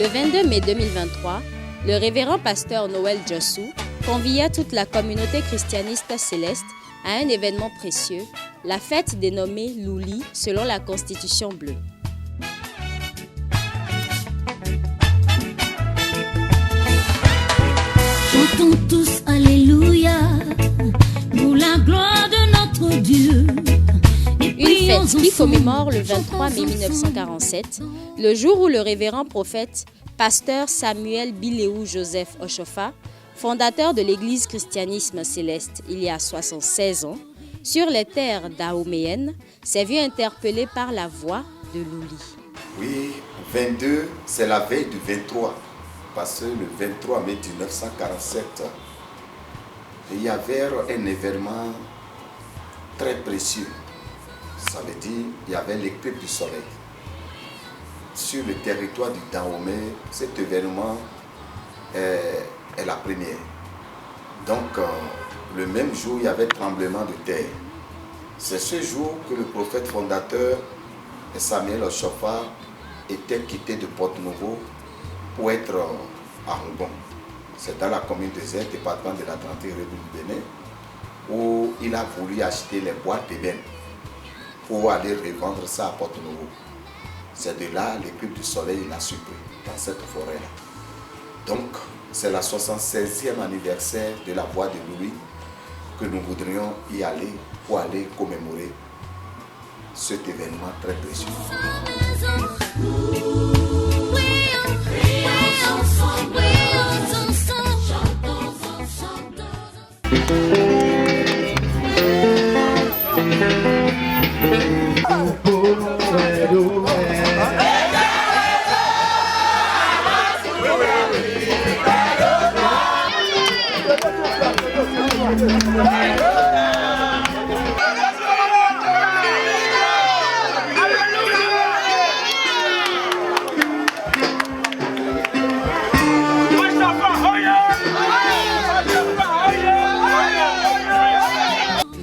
Le 22 mai 2023, le révérend pasteur Noël Jossou convia toute la communauté christianiste céleste à un événement précieux, la fête dénommée Louli selon la Constitution bleue. Chantons tous Alléluia pour la gloire de notre Dieu. Une fête qui commémore le 23 mai 1947, le jour où le révérend prophète pasteur Samuel Biléou Joseph Oshofa, fondateur de l'église Christianisme Céleste il y a 76 ans, sur les terres dahoméennes, s'est vu interpellé par la voix de Louli. Oui, 22, c'est la veille du 23, parce que le 23 mai 1947, il y avait un événement très précieux. Ça veut dire qu'il y avait l'éclipse du soleil. Sur le territoire du Dahomey, cet événement est la première. Donc, le même jour, il y avait tremblement de terre. C'est ce jour que le prophète fondateur Samuel Oshofa était quitté de Porte-Nouveau pour être à Rongon. C'est dans la commune de Zé, département de l'Atlantique République du Bénin, où il a voulu acheter les boîtes d'ébène pour aller revendre ça à Porte-Nouveau. C'est de là l'éclipse du soleil l'a surpris dans cette forêt-là. Donc, c'est la 76e anniversaire de la voix de Louli que nous voudrions y aller pour aller commémorer cet événement très précieux.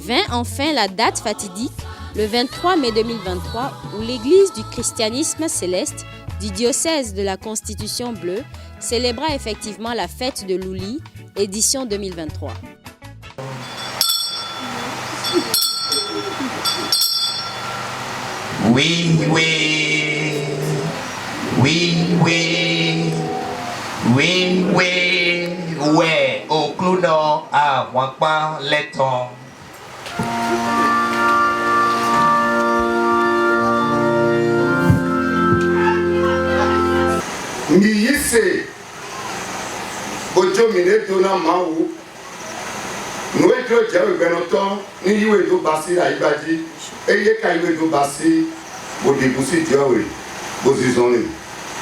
Vint enfin la date fatidique, le 23 mai 2023, où l'église du christianisme céleste du diocèse de la Constitution bleue célébra effectivement la fête de Louli, édition 2023. Oui, oui, oui, oui, oui, oui, ouais, au clou nord, à Wangpa, Letton. Ngiyise bojo mine dona mawu noe dro jawe benoto ni yiwe do basi aibaji eye ka yiwe do basi bo de busi jawe bo zizoni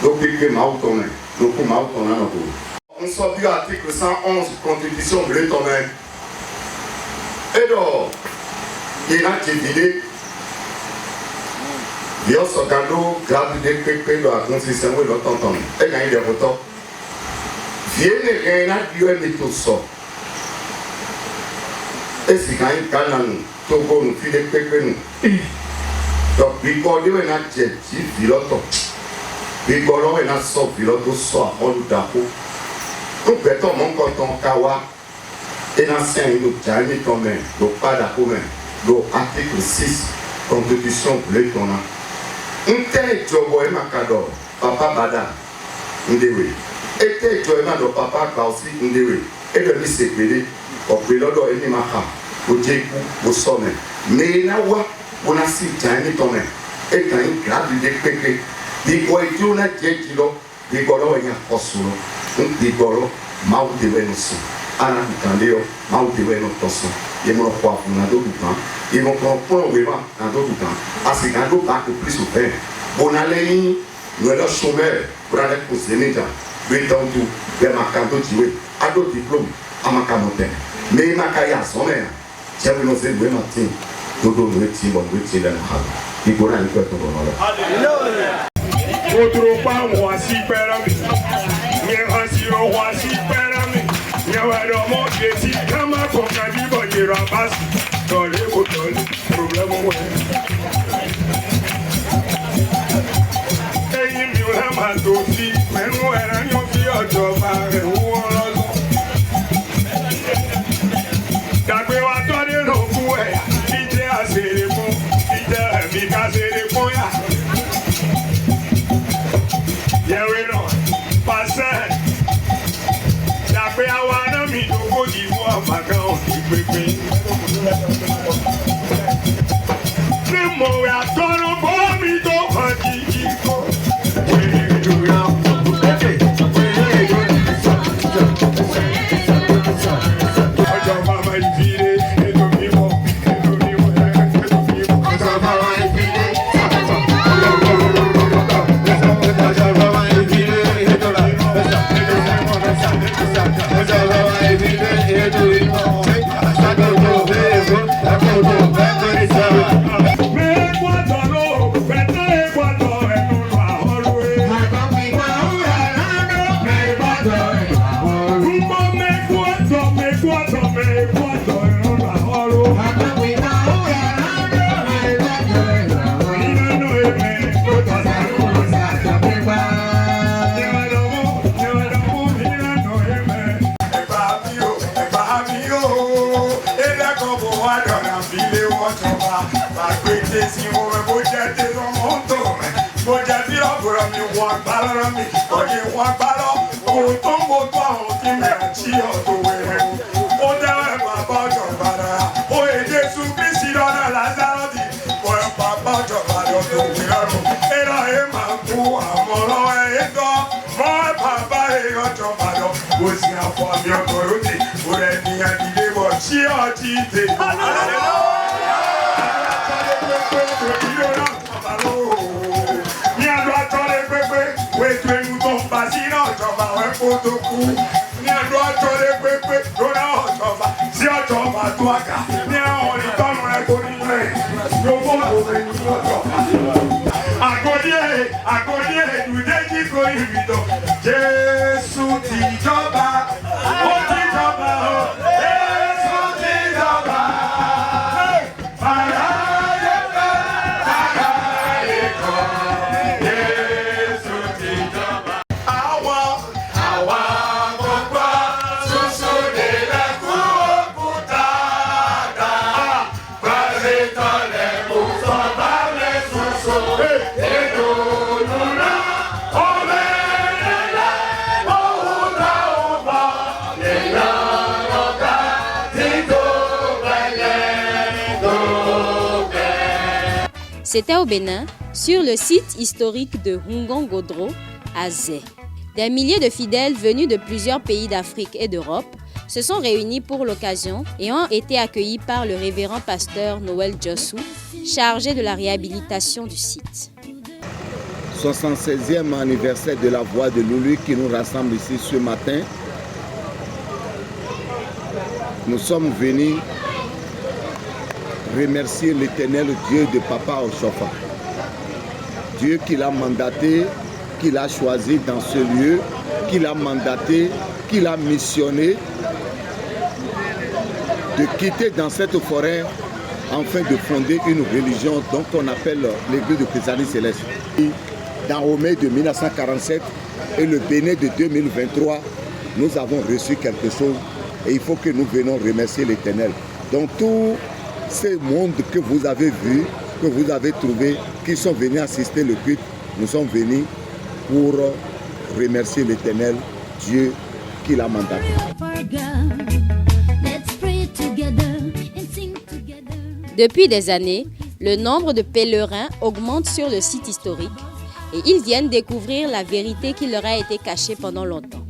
do pique mawu tone do ku mawu tona no ko on sort du article 111 constitution bleue tone et do ina divide Dios socando grave de pepe do a consistência do tonton e ganha de voto viene reina dio e mito so esi ganha kananu togo no fide pepe no do bigode we na je ti piloto bigolo we na so piloto so a olu dapo o beto mon konton kawa e na sen do jani tome do pada come do article 6 constitution bleue tona Nte jobo e makado papa bada ndewe ete jo e mado papa kausi ndewe e do mi sepele o pelodo eni maka o jeku o some me na wa bona si jani tome e kan gradu de pepe di ko e jo na je kilo di golo e nya kosulo di golo ma u de no so ana kandeo ma u de no toso ye mo kwa na do dukan ye mo ko we ma na do dukan asigando ba ko plus ouvert bonalei no lo chômeur pour aller poser déjà le temps tout vers ma canto tiwe ado diplôme amaka monter mais ma kaya sommer j'avais no se matin todo no ti bon we ti la ha di gora ni ko to no hallelujah otro pa wa si pera mi ni ha si ro wa si pera mi ni wa do mo de ti kama ko ka di bo ni ro bas to le ko to problem wo eyin mi o ha ma do ti menu C'était au Bénin, sur le site historique de Hungongodro, à Zé. Des milliers de fidèles venus de plusieurs pays d'Afrique et d'Europe se sont réunis pour l'occasion et ont été accueillis par le révérend pasteur Noël Jossou, chargé de la réhabilitation du site. 76e anniversaire de la Voix de Loulou qui nous rassemble ici ce matin. Nous sommes venus remercier l'Éternel Dieu de Papa Oshofa. Dieu qui l'a mandaté, qui l'a choisi dans ce lieu, qui l'a mandaté, qui l'a missionné de quitter dans cette forêt afin de fonder une religion dont on appelle l'église de Christ Céleste. Dahomey de 1947 et le Bénin de 2023, nous avons reçu quelque chose et il faut que nous venions remercier l'Éternel. Donc tout ces mondes que vous avez vus, que vous avez trouvés, qui sont venus assister le culte, nous sommes venus pour remercier l'Éternel, Dieu qui l'a mandaté. Depuis des années, le nombre de pèlerins augmente sur le site historique et ils viennent découvrir la vérité qui leur a été cachée pendant longtemps.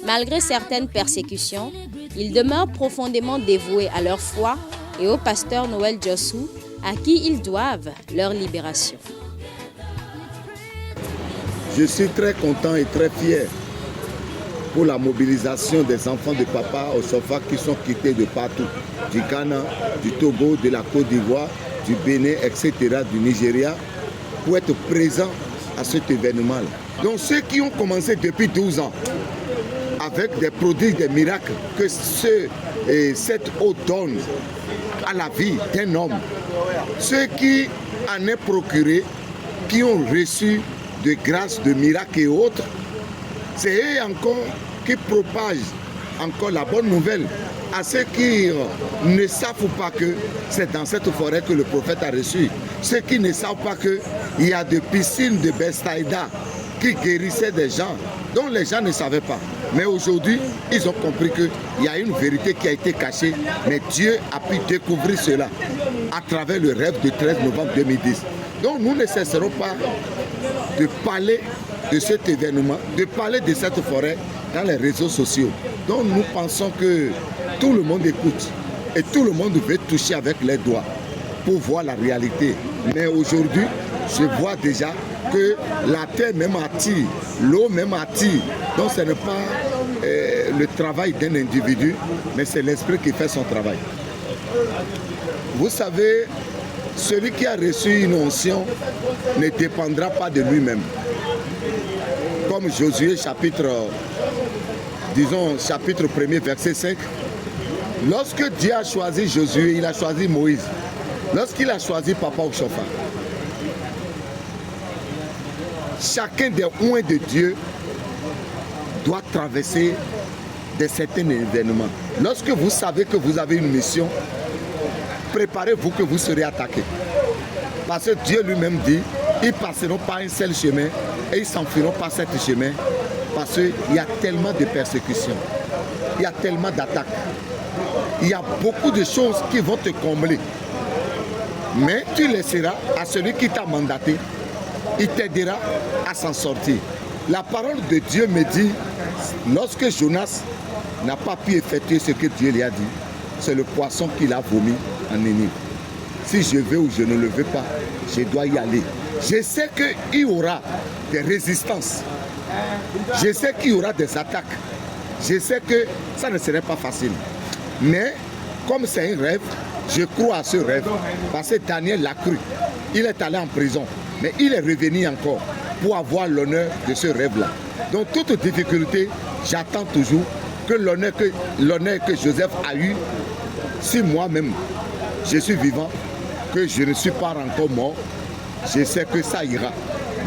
Malgré certaines persécutions, ils demeurent profondément dévoués à leur foi et au pasteur Noël Jossou, à qui ils doivent leur libération. Je suis très content et très fier pour la mobilisation des enfants de Papa Oshofa qui sont quittés de partout, du Ghana, du Togo, de la Côte d'Ivoire, du Bénin, etc., du Nigeria, pour être présents à cet événement-là. Donc ceux qui ont commencé depuis 12 ans, avec des prodiges, des miracles que cette eau donne à la vie d'un homme, ceux qui en est procuré, qui ont reçu de grâces, de miracles et autres, C'est eux encore qui propagent encore la bonne nouvelle à ceux qui ne savent pas que c'est dans cette forêt que le prophète a reçu. Ceux qui ne savent pas qu'il y a des piscines de Bethsaïda qui guérissaient des gens dont les gens ne savaient pas. Mais aujourd'hui, ils ont compris qu'il y a une vérité qui a été cachée, mais Dieu a pu découvrir cela à travers le rêve du 13 novembre 2010. Donc nous ne cesserons pas de parler de cet événement, de parler de cette forêt dans les réseaux sociaux. Donc nous pensons que tout le monde écoute et tout le monde veut toucher avec les doigts pour voir la réalité. Mais aujourd'hui, je vois déjà que la terre même attire, l'eau même attire. Donc ce n'est pas le travail d'un individu, mais c'est l'esprit qui fait son travail. Vous savez, celui qui a reçu une onction ne dépendra pas de lui-même. Comme Josué chapitre 1er, verset 5. Lorsque Dieu a choisi Josué, il a choisi Moïse. Lorsqu'il a choisi Papa Ochofa, chacun des oins de Dieu doit traverser certains événements. Lorsque vous savez que vous avez une mission, préparez-vous que vous serez attaqué. Parce que Dieu lui-même dit, ils passeront par un seul chemin et ils s'enfuiront par cet chemin. Parce qu'il y a tellement de persécutions, il y a tellement d'attaques, il y a beaucoup de choses qui vont te combler. Mais tu laisseras à celui qui t'a mandaté, il t'aidera à s'en sortir. La parole de Dieu me dit, lorsque Jonas n'a pas pu effectuer ce que Dieu lui a dit, c'est le poisson qu'il a vomi en Ninive. Si je veux ou je ne le veux pas, je dois y aller. Je sais qu'il y aura des résistances. Je sais qu'il y aura des attaques. Je sais que ça ne serait pas facile. Mais comme c'est un rêve, je crois à ce rêve. Parce que Daniel l'a cru. Il est allé en prison. Mais il est revenu encore pour avoir l'honneur de ce rêve-là. Donc toute difficulté, j'attends toujours que l'honneur que Joseph a eu, si moi-même je suis vivant, que je ne suis pas encore mort, je sais que ça ira.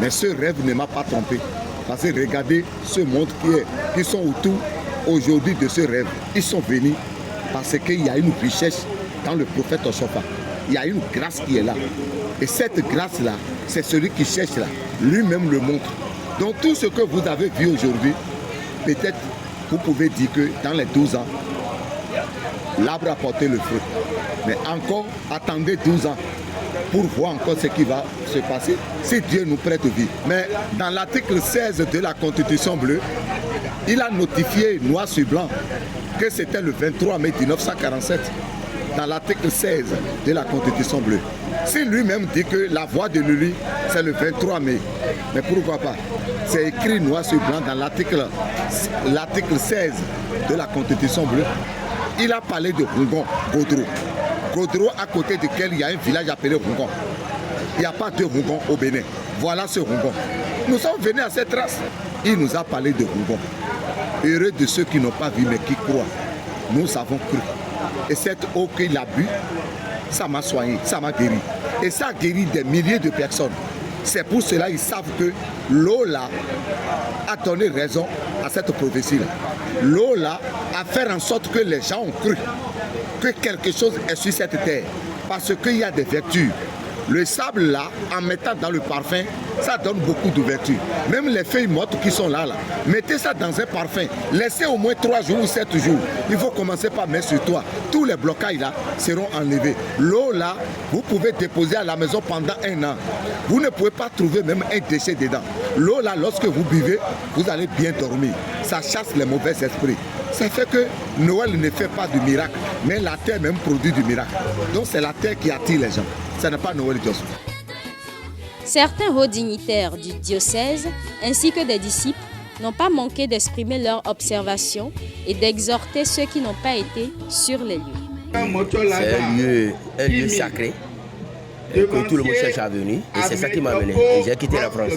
Mais ce rêve ne m'a pas trompé. Parce que regardez ce monde qui sont autour aujourd'hui de ce rêve. Ils sont venus parce qu'il y a une richesse dans le prophète Ochofa. Il y a une grâce qui est là. Et cette grâce-là, c'est celui qui cherche là. Lui-même le montre. Donc tout ce que vous avez vu aujourd'hui, peut-être vous pouvez dire que dans les 12 ans, l'arbre a porté le fruit. Mais encore, attendez 12 ans pour voir encore ce qui va se passer si Dieu nous prête vie. Mais dans l'article 16 de la Constitution bleue, il a notifié noir sur blanc que c'était le 23 mai 1947. Dans l'article 16 de la Constitution bleue. Si lui-même dit que la voix de Lulu, c'est le 23 mai, mais pourquoi pas? C'est écrit noir sur blanc dans l'article 16 de la Constitution bleue. Il a parlé de Rougon, Godro. Godro, à côté duquel il y a un village appelé Rougon. Il n'y a pas de Rougon au Bénin. Voilà ce Rougon. Nous sommes venus à cette race. Il nous a parlé de Rougon. Heureux de ceux qui n'ont pas vu mais qui croient. Nous avons cru. Et cette eau qu'il a bu, ça m'a soigné, ça m'a guéri. Et ça a guéri des milliers de personnes. C'est pour cela qu'ils savent que l'eau là a donné raison à cette prophétie-là. L'eau là a fait en sorte que les gens ont cru que quelque chose est sur cette terre. Parce qu'il y a des vertus. Le sable là, en mettant dans le parfum, ça donne beaucoup d'ouverture. Même les feuilles mortes qui sont là, mettez ça dans un parfum. Laissez au moins 3 jours ou 7 jours. Il faut commencer par mettre sur toi. Tous les blocages là seront enlevés. L'eau là, vous pouvez déposer à la maison pendant 1 an. Vous ne pouvez pas trouver même un déchet dedans. L'eau là, lorsque vous buvez, vous allez bien dormir. Ça chasse les mauvais esprits. Ça fait que Noël ne fait pas de miracle, mais la terre même produit du miracle. Donc c'est la terre qui attire les gens. Ce n'est pas Noël Joshua. Certains hauts dignitaires du diocèse ainsi que des disciples n'ont pas manqué d'exprimer leur observation et d'exhorter ceux qui n'ont pas été sur les lieux. C'est un lieu sacré que tout le monde cherche à venir et c'est ça qui m'a amené. J'ai quitté la France.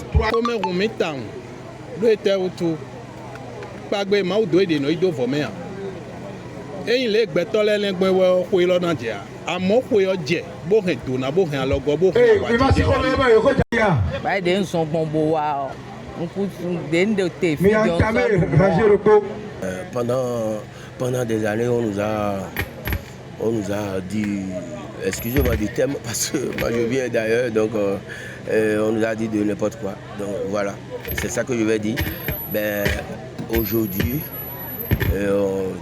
Pendant des années, on nous a dit, excusez-moi du thème, parce que moi je viens d'ailleurs, donc on nous a dit de n'importe quoi. Donc voilà, c'est ça que je vais dire. Ben, aujourd'hui,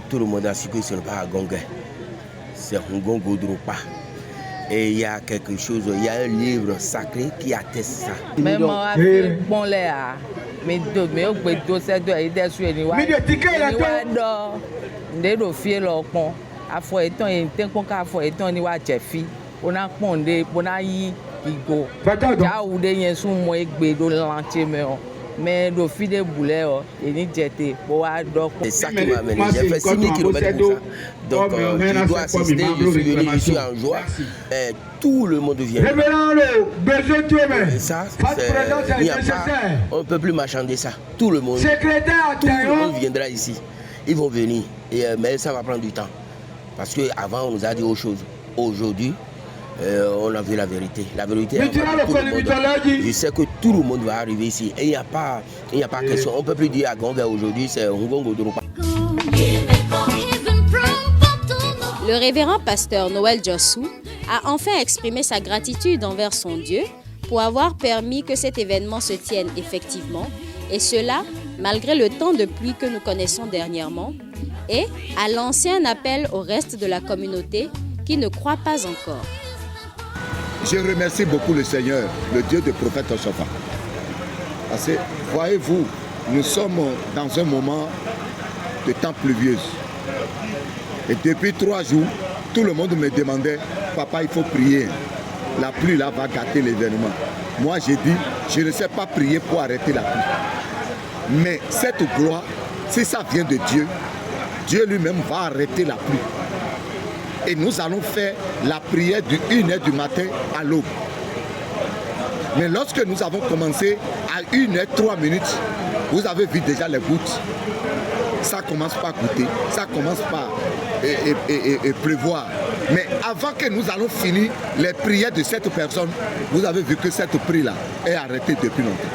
tout le monde a su que ce n'est pas à Gongué, c'est Ngongo Dropa. Et il y a quelque chose, il y a un livre sacré qui atteste ça. Même bon là, mais do c'est de aider sur les wa. Do fier lo pon. Afo eton en ten kon ka afo eton ni wa jefi. Ona pon de bona yi igo. Ja ou de yen sun mo egbe do lanche me o. Mais do fi de boulet o, et ni jeté. Bo wa do. C'est ça qui m'a amené. J'ai fait 6 000 km pour ça. Donc je dois assister, je suis venu, je suis en joie. Et tout le monde vient. Et ça, il n'y a pas, on ne peut plus marchander ça. Tout le monde viendra ici. Ils vont venir, mais ça va prendre du temps. Parce qu'avant, on nous a dit autre chose. Aujourd'hui, on a vu la vérité. La vérité, tout le monde. Je sais que tout le monde va arriver ici. Et il n'y a pas question. On ne peut plus dire à Gongué aujourd'hui, c'est Ngongo Dropa. Le révérend pasteur Noël Jossou a enfin exprimé sa gratitude envers son Dieu pour avoir permis que cet événement se tienne effectivement, et cela malgré le temps de pluie que nous connaissons dernièrement, et a lancé un appel au reste de la communauté qui ne croit pas encore. Je remercie beaucoup le Seigneur, le Dieu du prophète Oshofa. Parce que, voyez-vous, nous sommes dans un moment de temps pluvieux. Et depuis 3 jours, tout le monde me demandait, papa, il faut prier. La pluie là va gâter l'événement. Moi, j'ai dit, je ne sais pas prier pour arrêter la pluie. Mais cette gloire, si ça vient de Dieu, Dieu lui-même va arrêter la pluie. Et nous allons faire la prière de 1h du matin à l'aube. Mais lorsque nous avons commencé à 1h03, vous avez vu déjà les gouttes. Ça commence par goûter, ça commence par pleuvoir. Mais avant que nous allons finir les prières de cette personne, vous avez vu que cette prière-là est arrêtée depuis longtemps.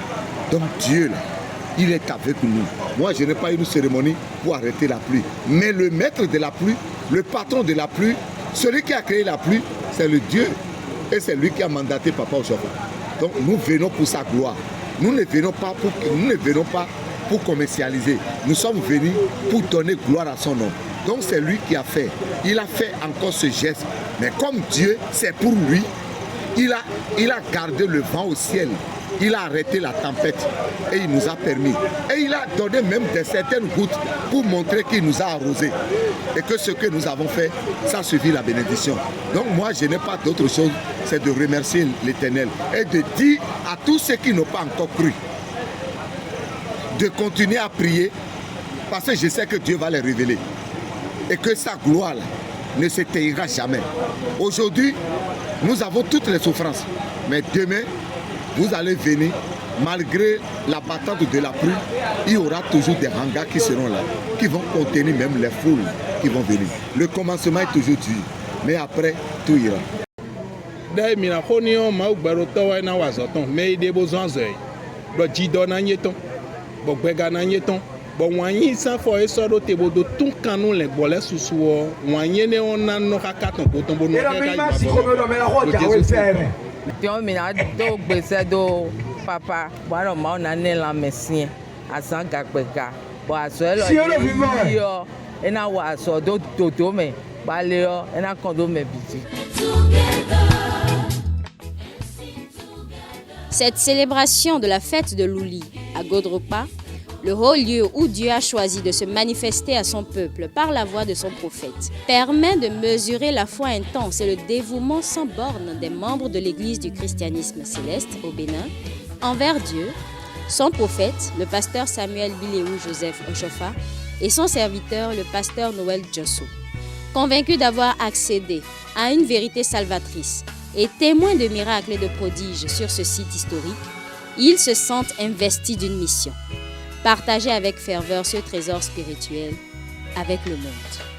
Donc Dieu, là, il est avec nous. Moi, je n'ai pas eu une cérémonie pour arrêter la pluie. Mais le maître de la pluie, le patron de la pluie, celui qui a créé la pluie, c'est le Dieu. Et c'est lui qui a mandaté Papa Oshofa. Donc nous venons pour sa gloire. Nous ne venons pas pour commercialiser. Nous sommes venus pour donner gloire à son nom. Donc c'est lui qui a fait. Il a fait encore ce geste. Mais comme Dieu, c'est pour lui, il a gardé le vent au ciel. Il a arrêté la tempête et il nous a permis. Et il a donné même certaines gouttes pour montrer qu'il nous a arrosés. Et que ce que nous avons fait, ça suffit la bénédiction. Donc moi, je n'ai pas d'autre chose, c'est de remercier l'Éternel et de dire à tous ceux qui n'ont pas encore cru, de continuer à prier parce que je sais que Dieu va les révéler. Et que sa gloire là, ne se taira jamais. Aujourd'hui, nous avons toutes les souffrances. Mais demain, vous allez venir, malgré la battante de la pluie, il y aura toujours des hangars qui seront là, qui vont contenir même les foules qui vont venir. Le commencement est toujours dur, mais après, tout ira. Papa, voilà, on a né la messie à Sangakbeka. Bon, à ce là, et n'a pas so d'auto, mais baléo, et n'a qu'un mais petit. Cette célébration de la fête de Louli à Godropa, le haut lieu où Dieu a choisi de se manifester à son peuple par la voix de son prophète, permet de mesurer la foi intense et le dévouement sans borne des membres de l'Église du christianisme céleste au Bénin envers Dieu, son prophète, le pasteur Samuel Bileou Joseph Oshofa, et son serviteur, le pasteur Noël Jossou. Convaincus d'avoir accédé à une vérité salvatrice et témoins de miracles et de prodiges sur ce site historique, ils se sentent investis d'une mission. Partager avec ferveur ce trésor spirituel avec le monde.